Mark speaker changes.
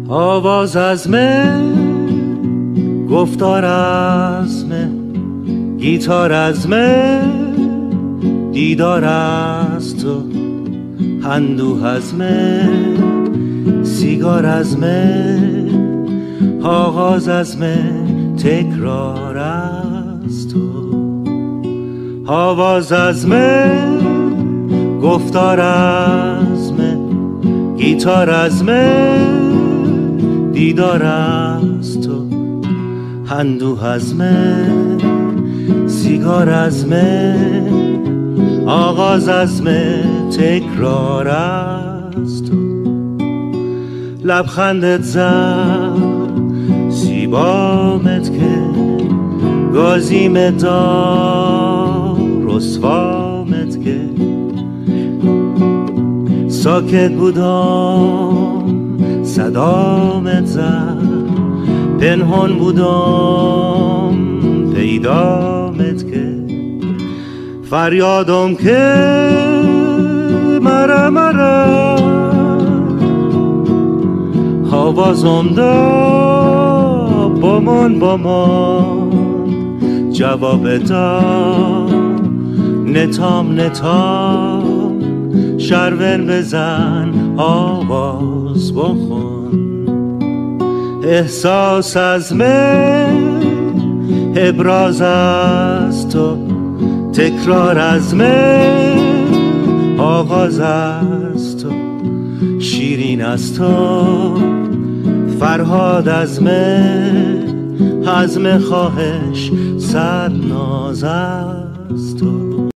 Speaker 1: آواز از من، گفتار از من، گیتار از من، دیدار از تو، اندوه از من، سیگار از من، آغاز از من، تکرار از تو. آواز از من، گفتار از من، گیتار از من، دیدار از تو، اندوه از من، سیگار از من، آغاز از من، تکرار از تو. لبخندت زد سیبامت که گازیمت دار، رسوامت که ساکت بودم صدامت زد، پنهان بودم پیدامت که فریادم که مرا مرا، آوازم دا بامان جواب دا نتام شرون بزن آواز بخون. احساس از من، ابراز از تو، تکرار از من، آغاز از تو، شیرین از تو، فرهاد از من، عزم خواهش، صد ناز از تو.